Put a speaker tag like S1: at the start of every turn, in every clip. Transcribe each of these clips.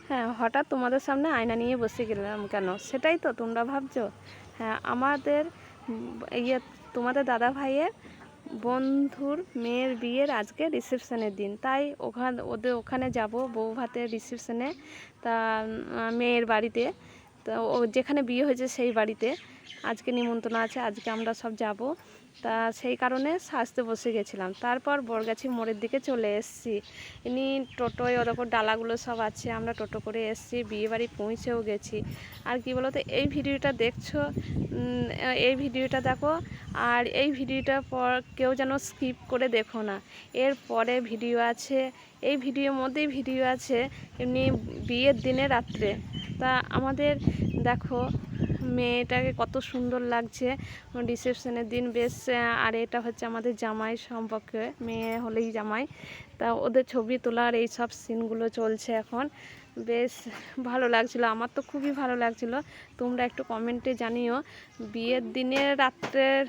S1: হ্যাঁ, হঠাৎ তোমাদের সামনে আয়না নিয়ে বসে গেলাম কেন, সেটাই তো তোমরা ভাবছো। হ্যাঁ, আমাদের ইয়ে তোমাদের দাদা ভাইয়ের বন্ধুর মেয়ের বিয়ের আজকে রিসেপশনের দিন, তাই ওখানে যাব বউ ভাতের রিসেপশনে। তা মেয়ের বাড়িতে, তা ও যেখানে বিয়ে হয়েছে সেই বাড়িতে আজকে নিমন্ত্রণ আছে, আজকে আমরা সব যাব। তা সেই কারণে সাজতে বসে গেছিলাম। তারপর বরগাছি মোড়ের দিকে চলে এসেছি। ইনি টোটোয় ওরকম ডালাগুলো সব আছে, আমরা টোটো করে এসেছি, বিয়েবাড়ি পৌঁছেও গেছি। আর কি বলো তো, এই ভিডিওটা দেখছো, এই ভিডিওটা দেখো, আর এই ভিডিওটার পর কেউ যেন স্কিপ করে দেখো না। এর পরে ভিডিও আছে, এই ভিডিওর মধ্যেই ভিডিও আছে এমনি বিয়ের দিনে রাত্রে। তা আমাদের দেখো মেয়েটাকে কত সুন্দর লাগছে রিসেপশনের দিন, বেশ। আর এটা হচ্ছে আমাদের জামাই সম্পর্কে, মেয়ে হলেই জামাই। তা ওদের ছবি তোলার এই সব সিনগুলো চলছে এখন, বেশ ভালো লাগছিলো, আমার তো খুবই ভালো লাগছিলো। তোমরা একটু কমেন্টে জানিও। বিয়ের দিনের রাত্রের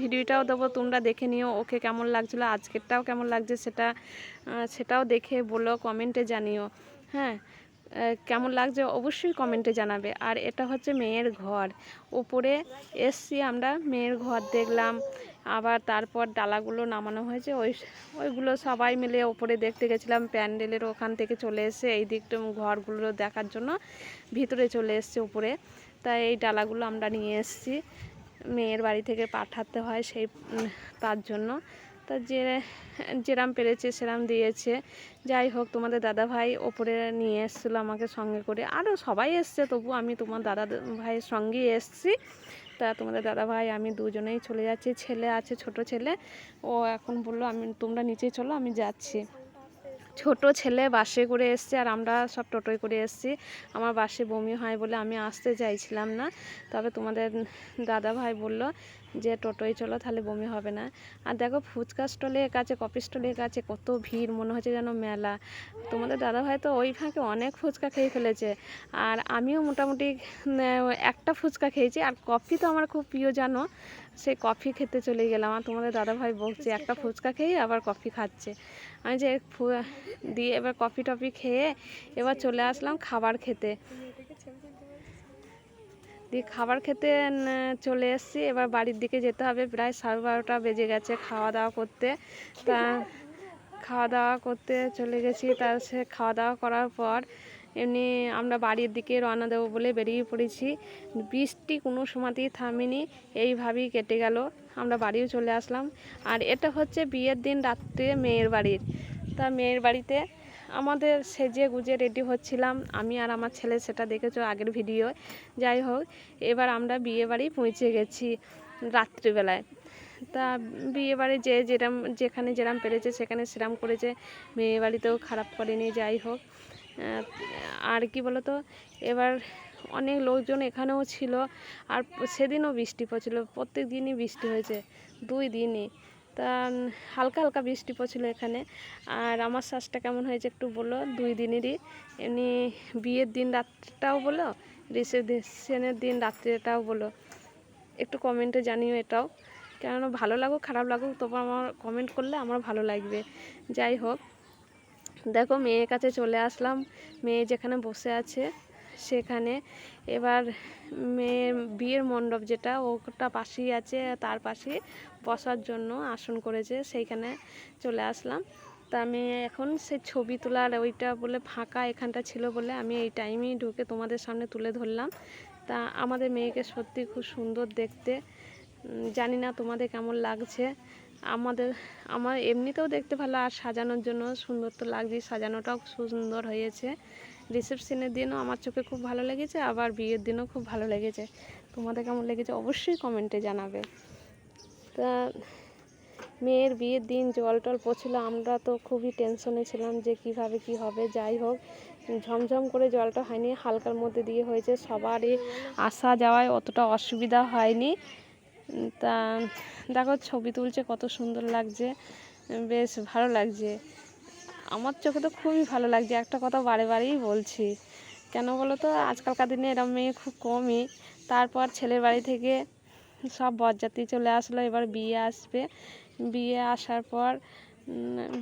S1: ভিডিওটাও দেবো, তোমরা দেখে নিও ওকে কেমন লাগছিলো, আজকেরটাও কেমন লাগছে সেটাও দেখে বলো, কমেন্টে জানিও। হ্যাঁ, কেমন লাগছে অবশ্যই কমেন্টে জানাবে। আর এটা হচ্ছে মেয়ের ঘর, ওপরে এসছি আমরা, মেয়ের ঘর দেখলাম। আবার তারপর ডালাগুলো নামানো হয়েছে, ওইগুলো সবাই মিলে ওপরে দেখতে গেছিলাম। প্যান্ডেলের ওখান থেকে চলে এসে এই দিকটা ঘরগুলো দেখার জন্য ভিতরে চলে এসছে ওপরে। তাই এই ডালাগুলো আমরা নিয়ে এসেছি, মেয়ের বাড়ি থেকে পাঠাতে হয় তার জন্য। তা যেরাম পেরেছে সেরাম দিয়েছে। যাই হোক, তোমাদের দাদা ভাই ওপরে নিয়ে এসেছিলো আমাকে সঙ্গে করে, আরও সবাই এসছে, তবু আমি তোমার দাদা ভাইয়ের সঙ্গেই এসছি। তা তোমাদের দাদা ভাই আমি দুজনেই চলে যাচ্ছি, ছেলে আছে, ছোট ছেলে, ও এখন বললো তোমরা নিচে চলো, আমি যাচ্ছি। ছোট ছেলে বাসে করে এসছে, আর আমরা সব টোটোয় করে এসছি। আমার বাসে বমি হয় বলে আমি আসতে চাইছিলাম না, তবে তোমাদের দাদা ভাই বলল যে টোটোয় চলো, তাহলে বমি হবে না। আর দেখো ফুচকা স্টলের কাছে, কফি স্টলের কাছে কত ভিড়, মনে হচ্ছে যেন মেলা। তোমাদের দাদা ভাই তো ওই ফাঁকে অনেক ফুচকা খেয়ে ফেলেছে, আর আমিও মোটামুটি একটা ফুচকা খেয়েছি। আর কফি তো আমার খুব প্রিয় জানো, সেই কফি খেতে চলে গেলাম। আর তোমাদের দাদাভাই বলছে একটা ফুচকা খেয়ে আবার কফি খাচ্ছে। আমি যে দিয়ে এবার কফি টফি খেয়ে এবার চলে আসলাম খাবার খেতে। দিয়ে খাবার খেতে চলে এসেছি, এবার বাড়ির দিকে যেতে হবে। প্রায় 12:30 বেজে গেছে খাওয়া দাওয়া করতে। তা খাওয়া দাওয়া করতে চলে গেছি। তার সে খাওয়া দাওয়া করার পর এমনি আমরা বাড়ির দিকে রওনা দেবো বলে বেরিয়ে পড়েছি। বৃষ্টি কোনো সময়তেই থামেনি, এইভাবেই কেটে গেল, আমরা বাড়িও চলে আসলাম। আর এটা হচ্ছে বিয়ের দিন রাত্রে মেয়ের বাড়ির। তা মেয়ের বাড়িতে আমাদের সেজে গুজে রেডি হচ্ছিলাম, আমি আর আমার ছেলে, সেটা দেখেছো আগের ভিডিও। যাই হোক, এবার আমরা বিয়ে বাড়ি পৌঁছে গেছি রাত্রিবেলায়। তা বিয়ে বাড়ি যেখানে যেরাম পেরেছে সেখানে সেরাম করেছে, মেয়ে বাড়িতেও খারাপ করেনি। যাই হোক, আর কি বলতো, এবার অনেক লোকজন এখানেও ছিল। আর সেদিনও বৃষ্টি পড়ছিল, প্রত্যেক দিনই বৃষ্টি হয়েছে, 2 দিনই। তা হালকা হালকা বৃষ্টি পড়ছিল এখানে। আর আমার শ্বাসটা কেমন হয়েছে একটু বলো, 2 দিনেরই। এমনি বিয়ের দিন রাত্রিটাও বলো, রিসেপশনের দিন রাত্রিটাও বলো, একটু কমেন্টে জানিও এটাও। কেননা ভালো লাগুক খারাপ লাগুক, তবু আমার কমেন্ট করলে আমার ভালো লাগবে। যাই হোক, দেখো মেয়ের কাছে চলে আসলাম, মেয়ে যেখানে বসে আছে সেখানে। এবার মেয়ের বিয়ের মণ্ডপ যেটা, ওটা পাশেই আছে, তার পাশে বসার জন্য আসন করেছে, সেইখানে চলে আসলাম। তা আমি এখন সেই ছবি তোলার ওইটা বলে ফাঁকা এখানটা ছিল বলে আমি এই টাইমেই ঢুকে তোমাদের সামনে তুলে ধরলাম। তা আমাদের মেয়েকে সত্যি খুব সুন্দর দেখতে, জানি না তোমাদের কেমন লাগছে। আমার এমনিতেও দেখতে ভালো, আর সাজানোর জন্য সুন্দর তো লাগছে, সাজানোটাও সুন্দর হয়েছে। রিসেপশনের দিনও আমার চোখে খুব ভালো লেগেছে, আবার বিয়ের দিনও খুব ভালো লেগেছে। তোমাদের কেমন লেগেছে অবশ্যই কমেন্টে জানাবে। তা মেয়ের বিয়ের দিন জল টল পড়ছিল, আমরা তো খুবই টেনশনে ছিলাম যে কিভাবে কি হবে। যাই হোক, ঝমঝম করে জলটা হয়নি, হালকার মধ্যে দিয়ে হয়েছে, সবারই আসা যাওয়ায় অতটা অসুবিধা হয়নি। তা দেখো ছবি তুলছে, কত সুন্দর লাগছে, বেশ ভালো লাগছে। আমার চোখে তো খুবই ভালো লাগছে, একটা কথা বারে বারেই বলছি। কেন বলো তো, আজকালকার দিনে এরম মেয়ে খুব কমই। তারপর ছেলের বাড়ি থেকে সব বরযাত্রী চলে আসলো, এবার বিয়ে আসবে। বিয়ে আসার পর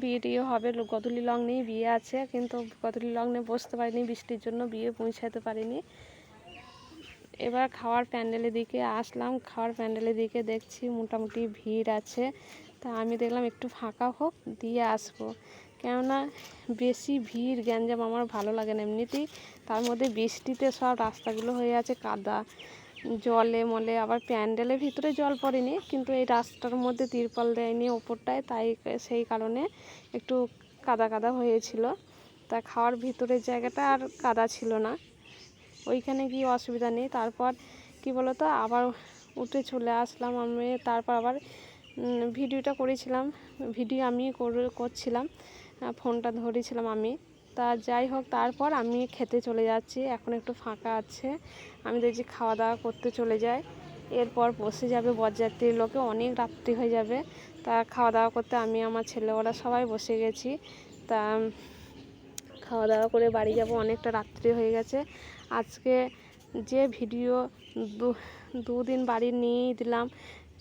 S1: বিয়ে টিয়ে হবে, গধূলি লগ্নেই বিয়ে আছে, কিন্তু গধূলি লগ্নে বসতে পারিনি, বৃষ্টির জন্য বিয়ে পৌঁছাতে পারিনি। এবার খাওয়ার প্যান্ডেলের দিকে আসলাম। খাওয়ার প্যান্ডেলের দিকে দেখছি মোটামুটি ভিড় আছে, তা আমি দেখলাম একটু ফাঁকা হোক দিয়ে আসবো, কেননা বেশি ভিড় গ্যাঞ্জাম আমার ভালো লাগে না এমনিতেই। তার মধ্যে বৃষ্টিতে সব রাস্তাগুলো হয়ে আছে কাদা, জলে মলে, আবার প্যান্ডেলের ভিতরে জল পড়েনি, কিন্তু এই রাস্তার মধ্যে তিরপল দেয়নি ওপরটায়, তাই সেই কারণে একটু কাদা কাদা হয়েছিল। তা খাওয়ার ভিতরের জায়গাটা আর কাদা ছিল না, ওইখানে গিয়ে অসুবিধা নেই। তারপর কি বলো তো, আবার উঠে চলে আসলাম আমি। তারপর আবার ভিডিওটা করেছিলাম, ভিডিও আমি করছিলাম, ফোনটা ধরেছিলাম আমি। তা যাই হোক, তারপর আমি খেতে চলে যাচ্ছি। এখন একটু ফাঁকা আছে, আমি দেখছি খাওয়া দাওয়া করতে চলে যাই। এরপর বসে যাবে বরযাত্রীর লোকে, অনেক রাত্রি হয়ে যাবে। তা খাওয়া দাওয়া করতে আমি আমার ছেলে ওরা সবাই বসে গেছি। তা খাওয়া দাওয়া করে বাড়ি যাব, অনেকটা রাত্রি হয়ে গেছে। আজকে যে ভিডিও দুদিন বাড়ি নিয়েই দিলাম,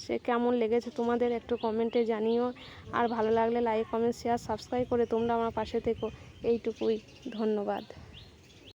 S1: সে কেমন লেগেছে তোমাদের একটু কমেন্টে জানিও। আর ভালো লাগলে লাইক কমেন্ট শেয়ার সাবস্ক্রাইব করে তোমরা আমার পাশে থেকো। এইটুকুই, ধন্যবাদ।